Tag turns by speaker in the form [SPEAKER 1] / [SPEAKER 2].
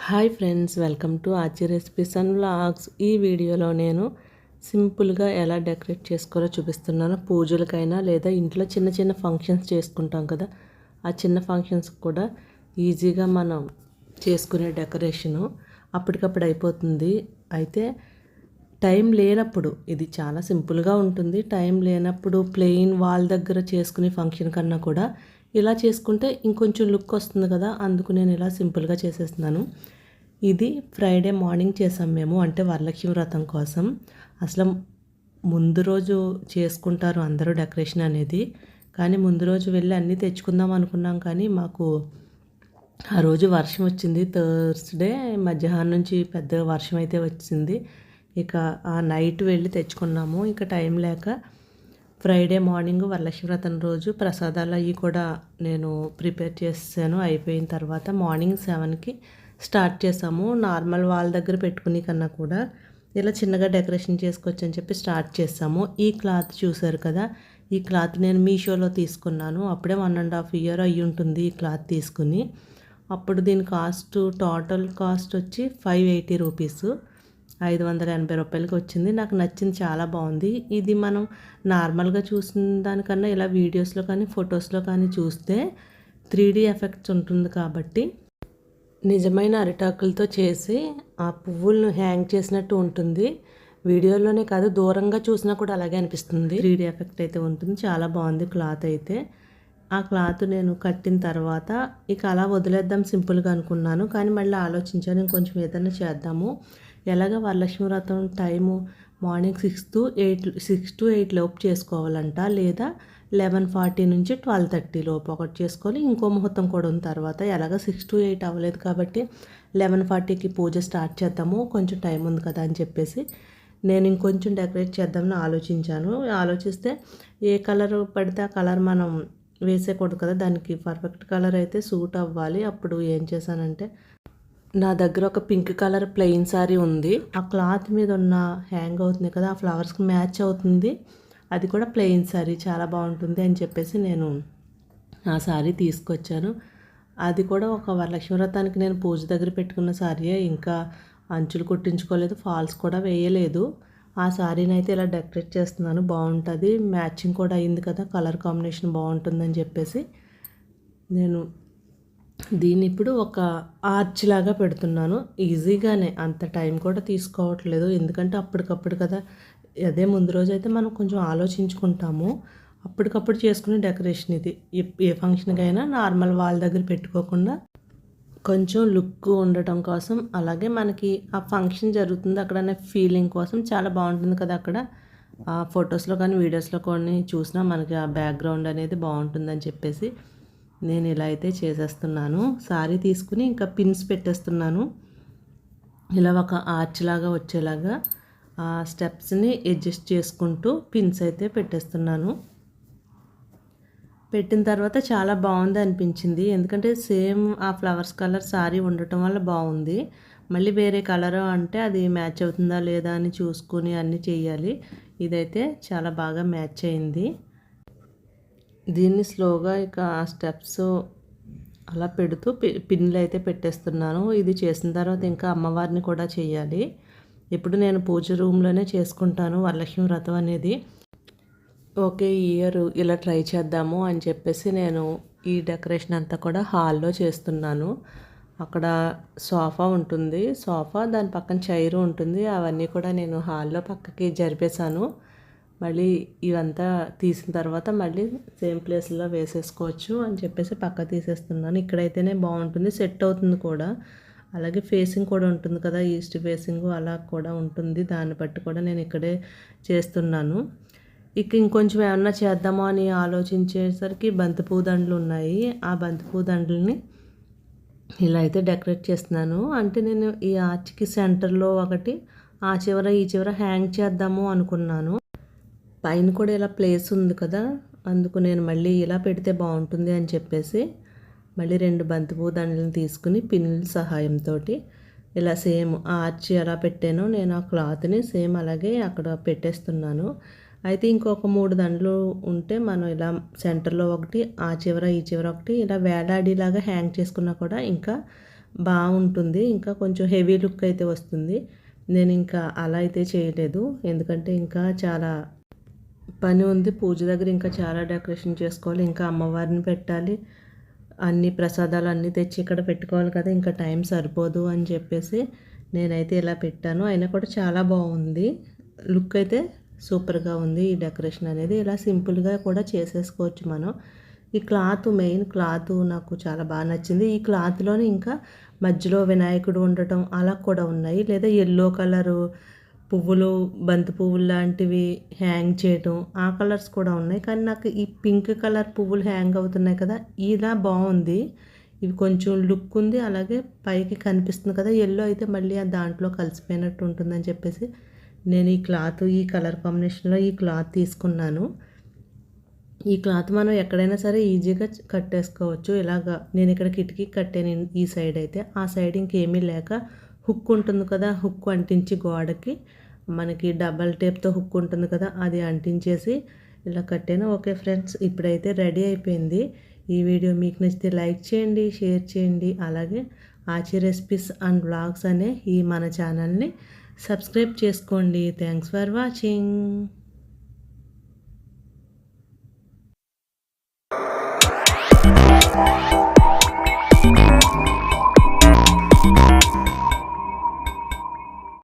[SPEAKER 1] Hi friends, welcome to ఆచి recipes and vlogs. ఈ వీడియోలో నేను సింపుల్గా ఎలా డెకరేట్ చేసుకోవాలో చూపిస్తున్నాను. పూజలకైనా లేదా ఇంట్లో చిన్న చిన్న ఫంక్షన్స్ చేసుకుంటాం కదా, ఆ చిన్న ఫంక్షన్స్ కూడా ఈజీగా మనం చేసుకునే డెకరేషను అప్పటికప్పుడు అయిపోతుంది. అయితే టైం లేనప్పుడు ఇది చాలా సింపుల్గా ఉంటుంది. టైం లేనప్పుడు ప్లెయిన్ వాల్ దగ్గర చేసుకునే ఫంక్షన్ కన్నా కూడా ఇలా చేసుకుంటే ఇంకొంచెం లుక్ వస్తుంది కదా, అందుకు నేను ఇలా సింపుల్గా చేసేస్తున్నాను. ఇది ఫ్రైడే మార్నింగ్ చేసాం మేము, అంటే వరలక్ష్మి వ్రతం కోసం. అసలు ముందు రోజు చేసుకుంటారు అందరూ డెకరేషన్ అనేది, కానీ ముందు రోజు వెళ్ళి అన్నీ తెచ్చుకుందాం అనుకున్నాం, కానీ మాకు ఆ రోజు వర్షం వచ్చింది. థర్స్డే మధ్యాహ్నం నుంచి పెద్ద వర్షం అయితే వచ్చింది. ఇక ఆ నైట్ వెళ్ళి తెచ్చుకున్నాము. ఇక టైం లేక ఫ్రైడే మార్నింగ్ వరలక్ష్మి వ్రతం రోజు ప్రసాదాలు అవి కూడా నేను ప్రిపేర్ చేసాను. అయిపోయిన తర్వాత మార్నింగ్ 7కి స్టార్ట్ చేసాము. నార్మల్ వాళ్ళ దగ్గర పెట్టుకుని కన్నా కూడా ఇలా చిన్నగా డెకరేషన్ చేసుకోవచ్చు అని చెప్పి స్టార్ట్ చేసాము. ఈ క్లాత్ చూసారు కదా, ఈ క్లాత్ నేను మీషోలో తీసుకున్నాను. అప్పుడే 1.5 year అయ్యి ఉంటుంది ఈ క్లాత్ తీసుకుని. అప్పుడు దీని టోటల్ కాస్ట్ వచ్చి 580 రూపీస్, 580 రూపాయలకి వచ్చింది. నాకు నచ్చింది, చాలా బాగుంది. ఇది మనం నార్మల్గా చూసిన దానికన్నా ఇలా వీడియోస్లో కానీ ఫొటోస్లో కానీ చూస్తే 3D ఎఫెక్ట్స్ ఉంటుంది కాబట్టి నిజమైన అరిటాకులతో చేసి ఆ పువ్వులను హ్యాంగ్ చేసినట్టు ఉంటుంది. వీడియోలోనే కాదు, దూరంగా చూసినా కూడా అలాగే అనిపిస్తుంది. 3D ఎఫెక్ట్ అయితే ఉంటుంది. చాలా బాగుంది క్లాత్ అయితే. ఆ క్లాత్ నేను కట్టిన తర్వాత ఇక అలా వదిలేద్దాం సింపుల్గా అనుకున్నాను, కానీ మళ్ళీ ఆలోచించాను ఇంకొంచెం ఏదైనా చేద్దాము. ఎలాగ వరలక్ష్మి వ్రతం టైము మార్నింగ్ 6 to 8 లోపు చేసుకోవాలంట, లేదా 11:40 నుంచి 12:30 లోపు ఒకటి చేసుకోవాలి. ఇంకో ముహూర్తం కూడా ఉంది తర్వాత. ఎలాగ 6 to 8 అవ్వలేదు కాబట్టి 11:40కి పూజ స్టార్ట్ చేద్దాము, కొంచెం టైం ఉంది కదా అని చెప్పేసి నేను ఇంకొంచెం డెకరేట్ చేద్దామని ఆలోచిస్తే ఏ కలర్ పడితే ఆ కలర్ మనం వేసేయకూడదు కదా, దానికి పర్ఫెక్ట్ కలర్ అయితే సూట్ అవ్వాలి. అప్పుడు ఏం చేశానంటే, నా దగ్గర ఒక పింక్ కలర్ ప్లెయిన్ శారీ ఉంది. ఆ క్లాత్ మీద ఉన్న హ్యాంగ్ అవుతుంది కదా, ఆ ఫ్లవర్స్కి మ్యాచ్ అవుతుంది. అది కూడా ప్లెయిన్ శారీ, చాలా బాగుంటుంది అని చెప్పేసి నేను ఆ శారీ తీసుకొచ్చాను. అది కూడా ఒక వరలక్ష్మి వ్రతానికి నేను పూజ దగ్గర పెట్టుకున్న శారీయే. ఇంకా అంచులు కుట్టించుకోలేదు, ఫాల్స్ కూడా వేయలేదు. ఆ శారీని అయితే ఇలా డెకరేట్ చేస్తున్నాను. బాగుంటుంది, మ్యాచింగ్ కూడా అయింది కదా, కలర్ కాంబినేషన్ బాగుంటుందని చెప్పేసి నేను దీన్ని ఇప్పుడు ఒక ఆర్చ్ లాగా పెడుతున్నాను. ఈజీగానే, అంత టైం కూడా తీసుకోవట్లేదు, ఎందుకంటే అప్పటికప్పుడు కదా. అదే ముందు రోజు అయితే మనం కొంచెం ఆలోచించుకుంటాము. అప్పటికప్పుడు చేసుకునే డెకరేషన్ ఇది. ఏ ఫంక్షన్కైనా నార్మల్ వాళ్ళ దగ్గర పెట్టుకోకుండా కొంచెం లుక్ ఉండటం కోసం, అలాగే మనకి ఆ ఫంక్షన్ జరుగుతుంది అక్కడ అనే ఫీలింగ్ కోసం చాలా బాగుంటుంది కదా. అక్కడ ఆ ఫొటోస్లో కానీ వీడియోస్లో కానీ చూసినా మనకి ఆ బ్యాక్గ్రౌండ్ అనేది బాగుంటుందని చెప్పేసి నేను ఇలా అయితే చేసేస్తున్నాను. సారీ తీసుకుని ఇంకా పిన్స్ పెట్టేస్తున్నాను. ఇలా ఒక ఆర్చ్ లాగా వచ్చేలాగా ఆ స్టెప్స్ని అడ్జస్ట్ చేసుకుంటూ పిన్స్ అయితే పెట్టేస్తున్నాను. పెట్టిన తర్వాత చాలా బాగుంది అనిపించింది, ఎందుకంటే సేమ్ ఆ ఫ్లవర్స్ కలర్ సారీ ఉండటం వల్ల బాగుంది. మళ్ళీ వేరే కలర్ అంటే అది మ్యాచ్ అవుతుందా లేదా అని చూసుకుని అన్నీ చేయాలి. ఇదైతే చాలా బాగా మ్యాచ్ అయింది. దీన్ని స్లోగా ఇక ఆ స్టెప్స్ అలా పెడుతూ పిన్లు అయితే పెట్టేస్తున్నాను. ఇది చేసిన తర్వాత ఇంకా అమ్మవారిని కూడా చేయాలి. ఇప్పుడు నేను పూజ రూమ్లోనే చేసుకుంటాను వరలక్ష్మి వ్రతం అనేది. ఓకే, ఈ ఇయర్ ఇలా ట్రై చేద్దాము అని చెప్పేసి నేను ఈ డెకరేషన్ అంతా కూడా హాల్లో చేస్తున్నాను. అక్కడ సోఫా ఉంటుంది, దాని పక్కన చైరు ఉంటుంది. అవన్నీ కూడా నేను హాల్లో పక్కకి జరిపేశాను. మళ్ళీ ఇవంతా తీసిన తర్వాత మళ్ళీ సేమ్ ప్లేస్లో వేసేసుకోవచ్చు అని చెప్పేసి పక్క తీసేస్తున్నాను. ఇక్కడైతేనే బాగుంటుంది, సెట్ అవుతుంది కూడా. అలాగే ఫేసింగ్ కూడా ఉంటుంది కదా, ఈస్ట్ ఫేసింగ్ అలా కూడా ఉంటుంది. దాన్ని బట్టి కూడా నేను ఇక్కడే చేస్తున్నాను. ఇక ఇంకొంచెం ఏమన్నా చేద్దామో అని ఆలోచించేసరికి బంతిపూ దండలు ఉన్నాయి. ఆ బంతిపూ దండలని ఇలా అయితే డెకరేట్ చేస్తున్నాను. అంటే నేను ఈ ఆర్చ్కి సెంటర్లో ఒకటి, ఆ చివర ఈ చివర హ్యాంగ్ చేద్దాము అనుకున్నాను. పైన కూడా ఇలా ప్లేస్ ఉంది కదా, అందుకు నేను మళ్ళీ ఇలా పెడితే బాగుంటుంది అని చెప్పేసి మళ్ళీ 2 బంతిపూ దండలను తీసుకుని పిన్నుల సహాయంతో ఇలా సేమ్ ఆర్చి ఎలా పెట్టానో నేను ఆ క్లాత్ని సేమ్ అలాగే అక్కడ పెట్టేస్తున్నాను. అయితే ఇంకొక 3 దండలు ఉంటే మనం ఇలా సెంటర్లో ఒకటి, ఆ చివర ఈ చివర ఒకటి ఇలా వేలాడిలాగా హ్యాంగ్ చేసుకున్నా కూడా ఇంకా బాగుంటుంది, ఇంకా కొంచెం హెవీ లుక్ అయితే వస్తుంది. నేను ఇంకా అలా అయితే చేయలేదు, ఎందుకంటే ఇంకా చాలా పని ఉంది. పూజ దగ్గర ఇంకా చాలా డెకరేషన్ చేసుకోవాలి, ఇంకా అమ్మవారిని పెట్టాలి, అన్ని ప్రసాదాలు అన్నీ తెచ్చి ఇక్కడ పెట్టుకోవాలి కదా, ఇంకా టైం సరిపోదు అని చెప్పేసి నేనైతే ఇలా పెట్టాను. అయినా కూడా చాలా బాగుంది, లుక్ అయితే సూపర్గా ఉంది. ఈ డెకరేషన్ అనేది ఇలా సింపుల్గా కూడా చేసేసుకోవచ్చు మనం. ఈ క్లాత్, మెయిన్ క్లాత్ నాకు చాలా బాగా నచ్చింది. ఈ క్లాత్లోనే ఇంకా మధ్యలో వినాయకుడు ఉండటం అలా కూడా ఉన్నాయి, లేదా ఎల్లో కలరు పువ్వులు, బంతి పువ్వులు లాంటివి హ్యాంగ్ చేయటం ఆ కలర్స్ కూడా ఉన్నాయి. కానీ నాకు ఈ పింక్ కలర్ పువ్వులు హ్యాంగ్ అవుతున్నాయి కదా, ఇలా బాగుంది. ఇవి కొంచెం లుక్ ఉంది, అలాగే పైకి కనిపిస్తుంది కదా. ఎల్లో అయితే మళ్ళీ దాంట్లో కలిసిపోయినట్టు ఉంటుందని చెప్పేసి నేను ఈ క్లాత్, ఈ కలర్ కాంబినేషన్లో ఈ క్లాత్ తీసుకున్నాను. ఈ క్లాత్ మనం ఎక్కడైనా సరే ఈజీగా కట్టేసుకోవచ్చు. ఇలాగా నేను ఇక్కడ కిటికీ కట్టాను ఈ సైడ్ అయితే, ఆ సైడ్ ఇంకేమీ లేక హుక్ ఉంటుంది కదా, హుక్ అంటించి గోడకి మనకి డబల్ టేప్తో హుక్ ఉంటుంది కదా, అది అంటించేసి ఇలా కట్టాను. ఓకే ఫ్రెండ్స్, ఇప్పుడైతే రెడీ అయిపోయింది. ఈ వీడియో మీకు నచ్చితే లైక్ చేయండి, షేర్ చేయండి, అలాగే ఆచి రెసిపీస్ అండ్ వ్లాగ్స్ అనే ఈ మన ఛానల్ని సబ్స్క్రైబ్ చేసుకోండి. Thanks for watching.